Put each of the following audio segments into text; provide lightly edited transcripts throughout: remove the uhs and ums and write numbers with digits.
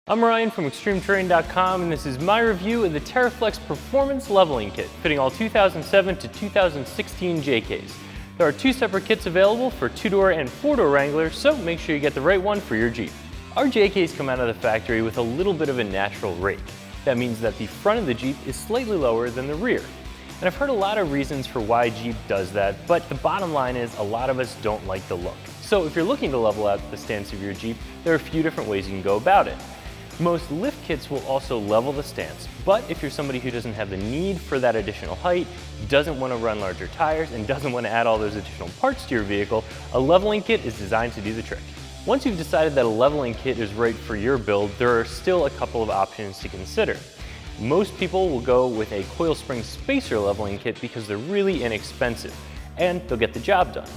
I'm Ryan from ExtremeTerrain.com, and this is my review of the Teraflex Performance Leveling Kit, fitting all 2007 to 2016 JKs. There are two separate kits available for 2-door and 4-door Wranglers, so make sure you get the right one for your Jeep. Our JKs come out of the factory with a little bit of a natural rake. That means that the front of the Jeep is slightly lower than the rear. And I've heard a lot of reasons for why Jeep does that, but the bottom line is a lot of us don't like the look. So if you're looking to level out the stance of your Jeep, there are a few different ways you can go about it. Most lift kits will also level the stance, but if you're somebody who doesn't have the need for that additional height, doesn't want to run larger tires, and doesn't want to add all those additional parts to your vehicle, a leveling kit is designed to do the trick. Once you've decided that a leveling kit is right for your build, there are still a couple of options to consider. Most people will go with a coil spring spacer leveling kit because they're really inexpensive, and they'll get the job done.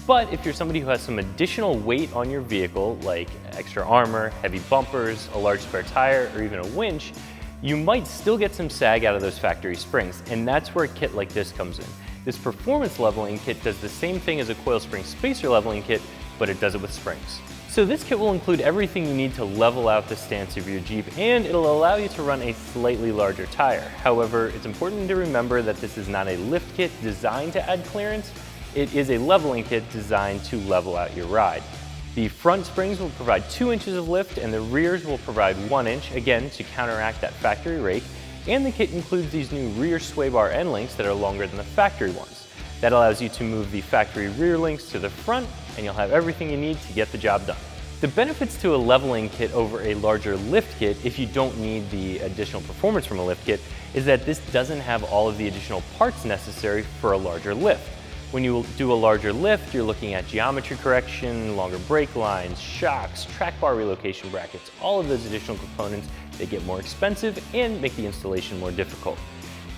But if you're somebody who has some additional weight on your vehicle, like extra armor, heavy bumpers, a large spare tire, or even a winch, you might still get some sag out of those factory springs, and that's where a kit like this comes in. This performance leveling kit does the same thing as a coil spring spacer leveling kit, but it does it with springs. So this kit will include everything you need to level out the stance of your Jeep, and it'll allow you to run a slightly larger tire. However, it's important to remember that this is not a lift kit designed to add clearance. It is a leveling kit designed to level out your ride. The front springs will provide 2 inches of lift, and the rears will provide 1 inch, again to counteract that factory rake. And the kit includes these new rear sway bar end links that are longer than the factory ones. That allows you to move the factory rear links to the front, and you'll have everything you need to get the job done. The benefits to a leveling kit over a larger lift kit, if you don't need the additional performance from a lift kit, is that this doesn't have all of the additional parts necessary for a larger lift. When you do a larger lift, you're looking at geometry correction, longer brake lines, shocks, track bar relocation brackets, all of those additional components. They get more expensive and make the installation more difficult.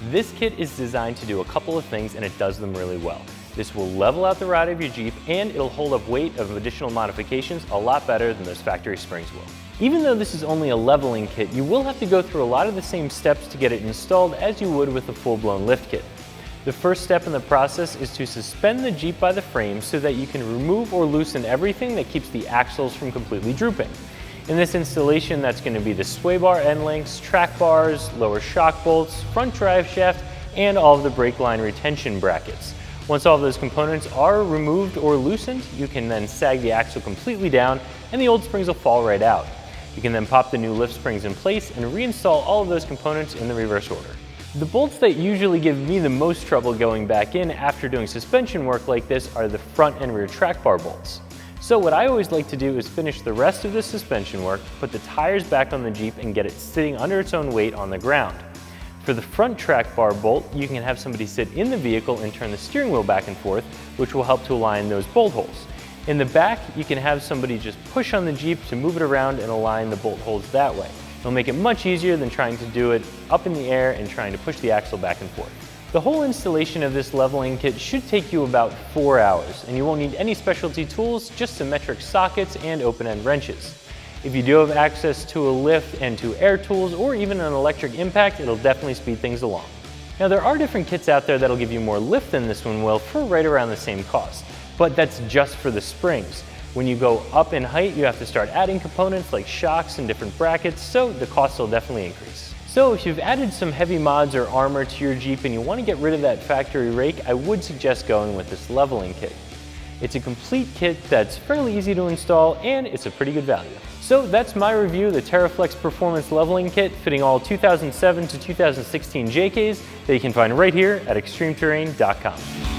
This kit is designed to do a couple of things, and it does them really well. This will level out the ride of your Jeep, and it'll hold up weight of additional modifications a lot better than those factory springs will. Even though this is only a leveling kit, you will have to go through a lot of the same steps to get it installed as you would with a full-blown lift kit. The first step in the process is to suspend the Jeep by the frame so that you can remove or loosen everything that keeps the axles from completely drooping. In this installation, that's going to be the sway bar end links, track bars, lower shock bolts, front drive shaft, and all of the brake line retention brackets. Once all of those components are removed or loosened, you can then sag the axle completely down, and the old springs will fall right out. You can then pop the new lift springs in place and reinstall all of those components in the reverse order. The bolts that usually give me the most trouble going back in after doing suspension work like this are the front and rear track bar bolts. So what I always like to do is finish the rest of the suspension work, put the tires back on the Jeep, and get it sitting under its own weight on the ground. For the front track bar bolt, you can have somebody sit in the vehicle and turn the steering wheel back and forth, which will help to align those bolt holes. In the back, you can have somebody just push on the Jeep to move it around and align the bolt holes that way. It'll make it much easier than trying to do it up in the air and trying to push the axle back and forth. The whole installation of this leveling kit should take you about 4 hours, and you won't need any specialty tools, just some metric sockets and open-end wrenches. If you do have access to a lift and to air tools or even an electric impact, it'll definitely speed things along. Now, there are different kits out there that'll give you more lift than this one will for right around the same cost, but that's just for the springs. When you go up in height, you have to start adding components like shocks and different brackets, so the cost will definitely increase. So if you've added some heavy mods or armor to your Jeep and you want to get rid of that factory rake, I would suggest going with this leveling kit. It's a complete kit that's fairly easy to install, and it's a pretty good value. So that's my review of the Teraflex Performance Leveling Kit, fitting all 2007 to 2016 JKs that you can find right here at ExtremeTerrain.com.